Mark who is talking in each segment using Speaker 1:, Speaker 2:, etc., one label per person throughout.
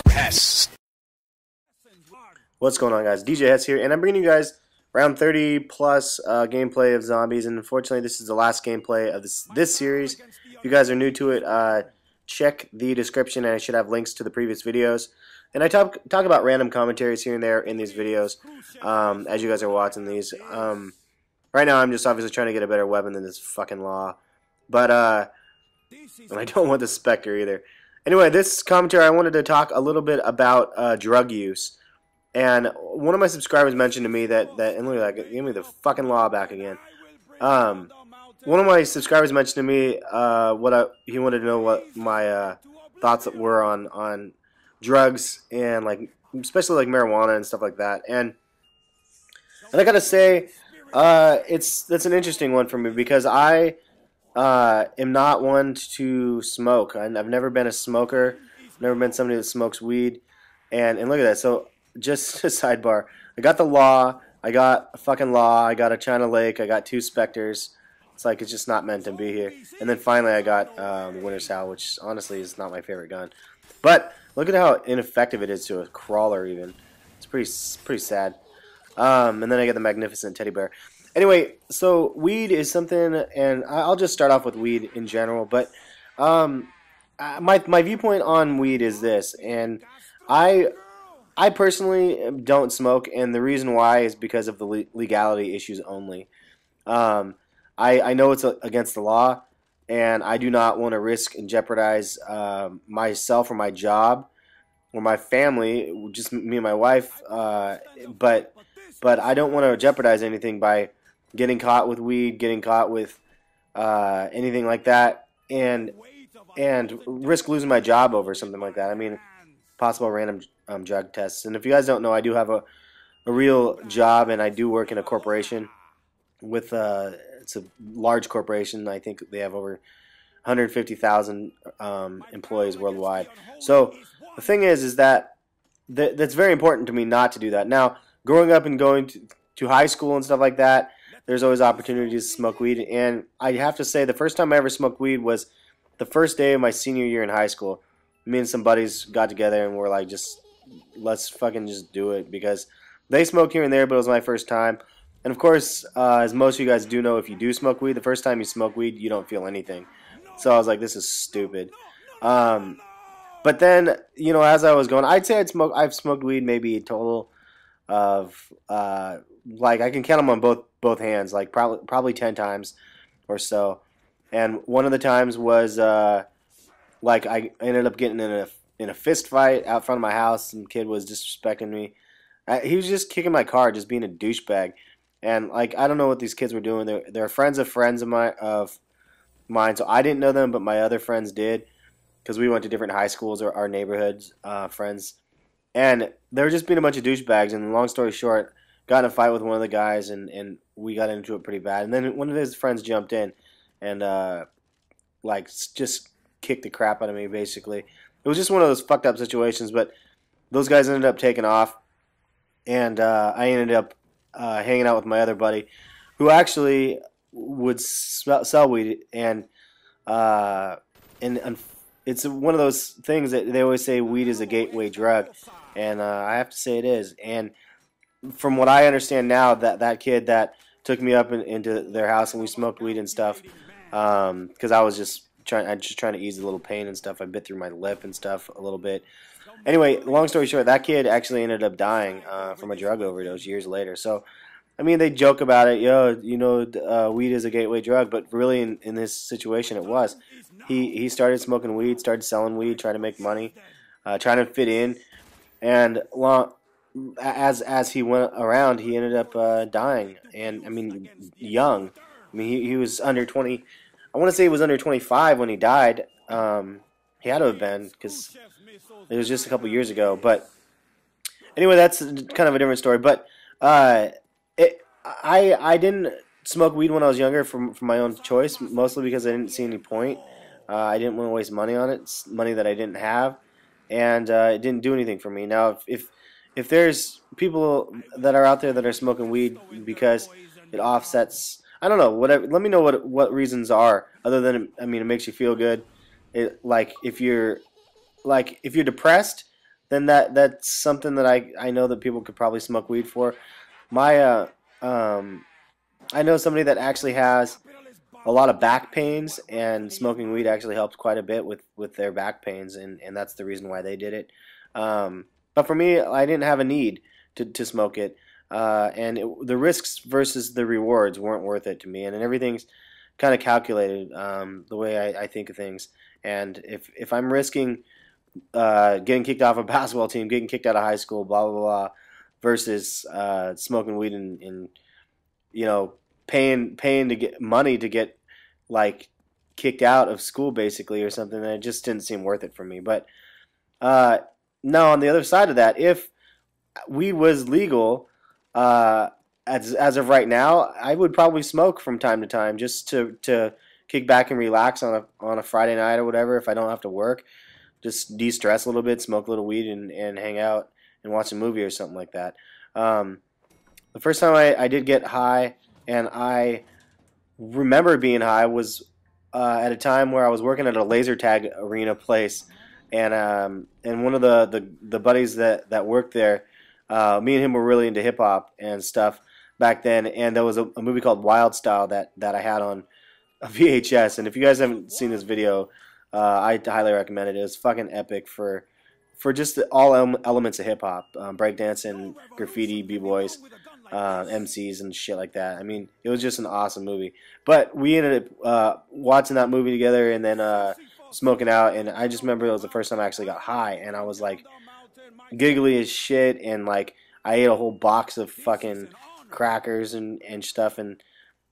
Speaker 1: Pest. What's going on, guys? DJ Hess here, and I'm bringing you guys around 30 plus gameplay of zombies, and unfortunately this is the last gameplay of this series. If you guys are new to it, check the description and I should have links to the previous videos. And I talk about random commentaries here and there in these videos as you guys are watching these. Right now I'm just obviously trying to get a better weapon than this fucking law. But and I don't want the Spectre either. Anyway, this commentary I wanted to talk a little bit about drug use. And one of my subscribers mentioned to me that and look at that, give me the fucking law back again. One of my subscribers mentioned to me he wanted to know what my thoughts were on drugs and especially like marijuana and stuff like that. And I gotta say, that's an interesting one for me because I am not one to smoke. I've never been a smoker. Never been somebody that smokes weed. And look at that. So just a sidebar. I got the law. I got a fucking law. I got a China Lake. I got 2 Spectres. It's like it's just not meant to be here. And then finally I got Winter Sal, which honestly is not my favorite gun. But look at how ineffective it is to a crawler even. It's pretty sad. And then I get the magnificent teddy bear. Anyway, so weed is something, and I'll just start off with weed in general. But my viewpoint on weed is this, and I personally don't smoke, and the reason why is because of the legality issues only. I know it's against the law, and I do not want to risk and jeopardize myself or my job or my family, just me and my wife. But I don't want to jeopardize anything by getting caught with weed, getting caught with anything like that, and risk losing my job over something like that. I mean, possible random drug tests. And if you guys don't know, I do have a real job, and I do work in a corporation with it's a large corporation. I think they have over 150,000 employees worldwide. So the thing is that that's very important to me not to do that. Now, growing up and going to high school and stuff like that, there's always opportunities to smoke weed. And I have to say, the first time I ever smoked weed was the first day of my senior year in high school. Me and some buddies got together and were like, let's fucking just do it, because they smoke here and there, but it was my first time. And of course, as most of you guys do know, if you do smoke weed, the first time you smoke weed, you don't feel anything. So I was like, this is stupid. But then, you know, as I was going, I'd say I've smoked weed maybe a total of I can count them on both hands, like probably 10 times or so. And one of the times was I ended up getting in a fist fight out front of my house. Some kid was disrespecting me. He was just kicking my car, just being a douchebag. And I don't know what these kids were doing. They're friends of mine, so I didn't know them, but my other friends did, because we went to different high schools or our neighborhoods, friends. And they were just being a bunch of douchebags. And long story short, got in a fight with one of the guys, and we got into it pretty bad. And then one of his friends jumped in and just kicked the crap out of me, basically. It was just one of those fucked up situations, but those guys ended up taking off, and I ended up hanging out with my other buddy, who actually would sell weed, and it's one of those things that they always say weed is a gateway drug, and I have to say it is. And from what I understand now, that kid that took me up into their house and we smoked weed and stuff, because I was just trying to ease a little pain and stuff. I bit through my lip and stuff a little bit. Anyway, long story short, that kid actually ended up dying from a drug overdose years later. So, I mean, they joke about it, weed is a gateway drug, but really in this situation it was. He started smoking weed, started selling weed, trying to make money, trying to fit in, and as he went around, he ended up dying, and I mean, young. I mean, he was under 20. I want to say he was under 25 when he died. He had to have been, because it was just a couple years ago. But anyway, that's kind of a different story. But I didn't smoke weed when I was younger from my own choice, mostly because I didn't see any point. I didn't want to waste money on it, it's money that I didn't have, and it didn't do anything for me. Now, if there's people that are out there that are smoking weed because it offsets, I don't know, whatever. Let me know what reasons are, other than, I mean, it makes you feel good. Like if you're depressed, then that's something that I know that people could probably smoke weed for. My um, I know somebody that actually has a lot of back pains, and smoking weed actually helps quite a bit with their back pains, and that's the reason why they did it. But for me, I didn't have a need to smoke it, the risks versus the rewards weren't worth it to me, and everything's kind of calculated the way I think of things. And if I'm risking getting kicked off a basketball team, getting kicked out of high school, blah blah blah, versus smoking weed and you know paying to get money to get like kicked out of school basically or something, and it just didn't seem worth it for me. But uh, no, on the other side of that, if weed was legal, uh, as of right now, I would probably smoke from time to time just to kick back and relax on a Friday night or whatever if I don't have to work. Just de-stress a little bit, smoke a little weed, and hang out and watch a movie or something like that. Um, the first time I did get high, and I remember being high, was at a time where I was working at a laser tag arena place, and one of the buddies that worked there, me and him were really into hip hop and stuff back then, and there was a movie called Wild Style that I had on a VHS, and if you guys haven't seen this video, I highly recommend it. It was fucking epic for just all elements of hip hop, breakdancing, graffiti, b-boys, MCs, and shit like that. I mean, it was just an awesome movie. But we ended up watching that movie together and then smoking out. And I just remember it was the first time I actually got high, and I was like giggly as shit, and like I ate a whole box of fucking crackers and stuff, and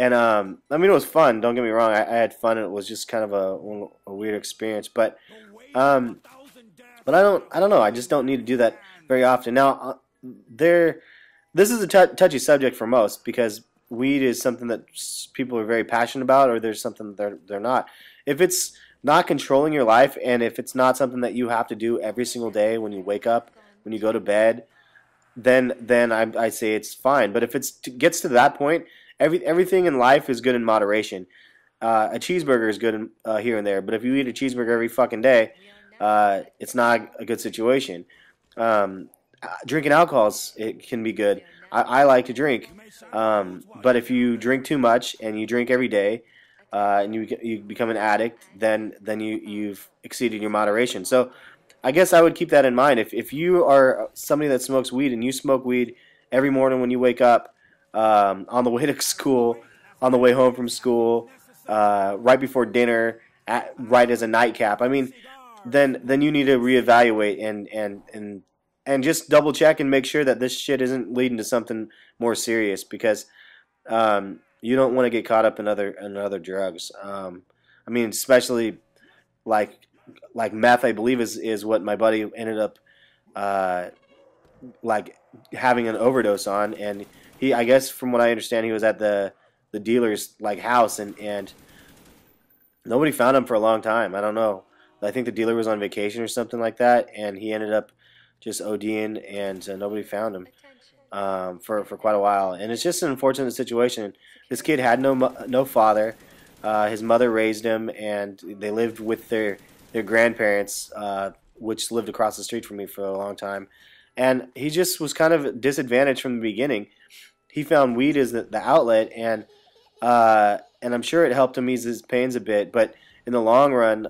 Speaker 1: I mean, it was fun. Don't get me wrong. I had fun, and it was just kind of a weird experience. Um, but I don't know. I just don't need to do that very often. Now, this is a touchy subject for most because weed is something that people are very passionate about, or there's something that they're not. If it's not controlling your life, and if it's not something that you have to do every single day when you wake up, when you go to bed, then I say it's fine. But if gets to that point, everything in life is good in moderation. A cheeseburger is good here and there, but if you eat a cheeseburger every fucking day, it's not a good situation. Drinking alcohols, it can be good. I like to drink, but if you drink too much and you drink every day, and you become an addict, then you've exceeded your moderation. So I guess I would keep that in mind. If you are somebody that smokes weed and you smoke weed every morning when you wake up, on the way to school, on the way home from school, right before dinner, right as a nightcap, I mean, then you need to reevaluate and just double check and make sure that this shit isn't leading to something more serious, because you don't want to get caught up in other drugs. I mean, especially like meth, I believe is what my buddy ended up like having an overdose on, and I guess from what I understand, he was at the dealer's like house, and nobody found him for a long time. I don't know. I think the dealer was on vacation or something like that, and he ended up just ODing, and nobody found him for quite a while. And it's just an unfortunate situation. This kid had no father. His mother raised him, and they lived with their grandparents, which lived across the street from me for a long time. And he just was kind of disadvantaged from the beginning. He found weed as the outlet, and I'm sure it helped him ease his pains a bit. But in the long run,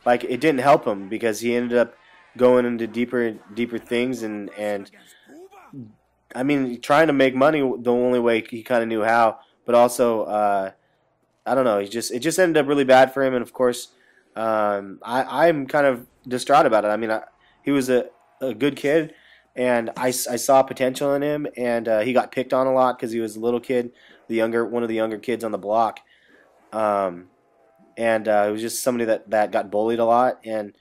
Speaker 1: like it didn't help him, because he ended up going into deeper things, and I mean, trying to make money the only way he kind of knew how. But also, I don't know. It just ended up really bad for him, and of course, I'm kind of distraught about it. I mean, he was a good kid, and I saw potential in him, and he got picked on a lot because he was a little kid, one of the younger kids on the block, and it was just somebody that got bullied a lot, and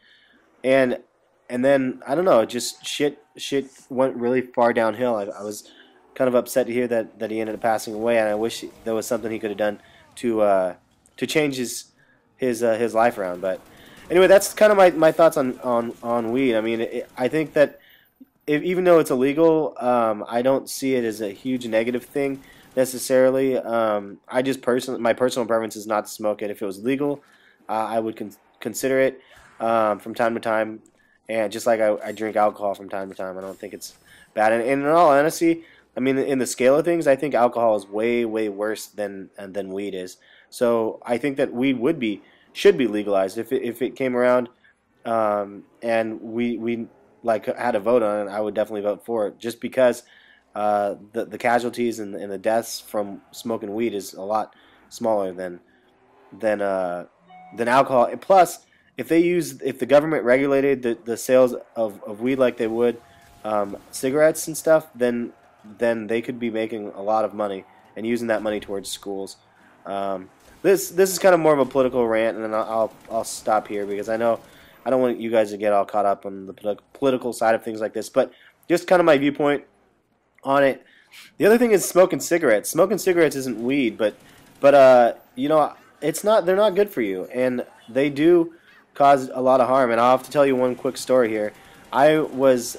Speaker 1: then I don't know, just shit went really far downhill. I was kind of upset to hear that he ended up passing away, and I wish there was something he could have done to change his life around. But anyway, that's kind of my thoughts on weed. I mean, I think that even though it's illegal, I don't see it as a huge negative thing necessarily. I just my personal preference is not to smoke it. If it was legal, I would consider it from time to time, and just like I drink alcohol from time to time. I don't think it's bad. And in all honesty, I mean, in the scale of things, I think alcohol is way, way worse than weed is. So I think that weed should be legalized if it came around, and we like had a vote on it. I would definitely vote for it, just because the casualties and the deaths from smoking weed is a lot smaller than uh, than alcohol. And plus, if the government regulated the sales of weed like they would cigarettes and stuff, then they could be making a lot of money and using that money towards schools. This is kind of more of a political rant, and then I'll stop here because I know I don't want you guys to get all caught up on the political side of things like this, but just kind of my viewpoint on it. The other thing is smoking cigarettes. Smoking cigarettes isn't weed, but you know, it's not. They're not good for you, and they do cause a lot of harm. And I'll have to tell you one quick story here. I was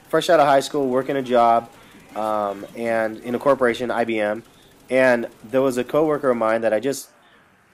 Speaker 1: fresh out of high school, working a job, and in a corporation, IBM, and there was a coworker of mine that I just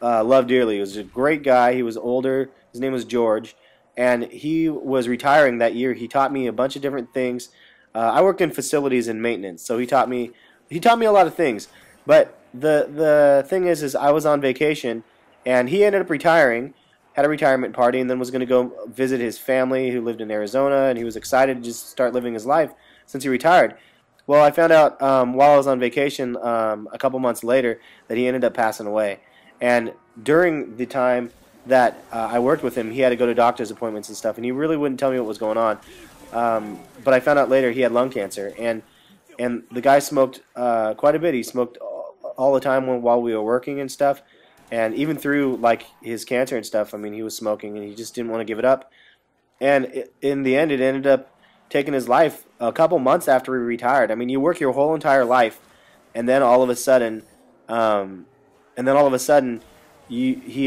Speaker 1: loved dearly. He was a great guy. He was older. His name was George, and he was retiring that year. He taught me a bunch of different things. I worked in facilities and maintenance, so he taught me a lot of things. But the thing is I was on vacation, and he ended up retiring, had a retirement party, and then was going to go visit his family who lived in Arizona, and he was excited to just start living his life since he retired. Well, I found out while I was on vacation a couple months later that he ended up passing away. And during the time that I worked with him, he had to go to doctor's appointments and stuff, and he really wouldn't tell me what was going on. But I found out later he had lung cancer, and the guy smoked quite a bit. He smoked all the time while we were working and stuff, and even through like his cancer and stuff. I mean, he was smoking, and he just didn't want to give it up. And in the end, it ended up taking his life a couple months after he retired. I mean, you work your whole entire life, and then all of a sudden, he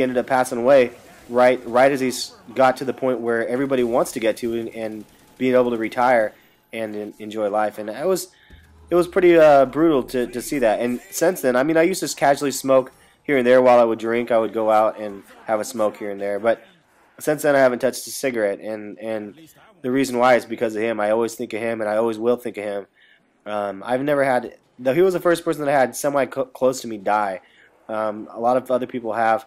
Speaker 1: ended up passing away right as he got to the point where everybody wants to get to, and being able to retire and enjoy life. And it was pretty brutal to see that. And since then, I mean, I used to casually smoke here and there while I would drink. I would go out and have a smoke here and there. But since then, I haven't touched a cigarette. And the reason why is because of him. I always think of him, and I always will think of him. I've never had, though he was the first person that I had semi-close to me die. A lot of other people have.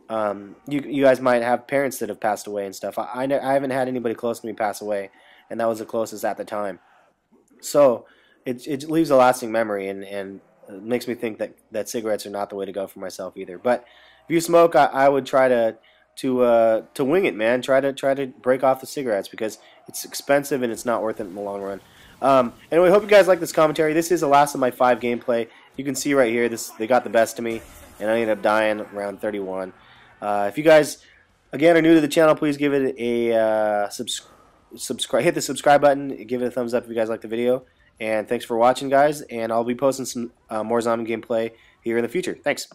Speaker 1: You guys might have parents that have passed away and stuff. I haven't had anybody close to me pass away, and that was the closest at the time. So it leaves a lasting memory, and it makes me think that cigarettes are not the way to go for myself either. But if you smoke, I would try to wing it, man. Try to break off the cigarettes, because it's expensive and it's not worth it in the long run. Anyway, hope you guys like this commentary. This is the last of my 5 gameplay. You can see right here, they got the best of me, and I ended up dying around 31. If you guys, again, are new to the channel, please give it a subscribe. Hit the subscribe button. Give it a thumbs up if you guys like the video. And thanks for watching, guys. And I'll be posting some more zombie gameplay here in the future. Thanks.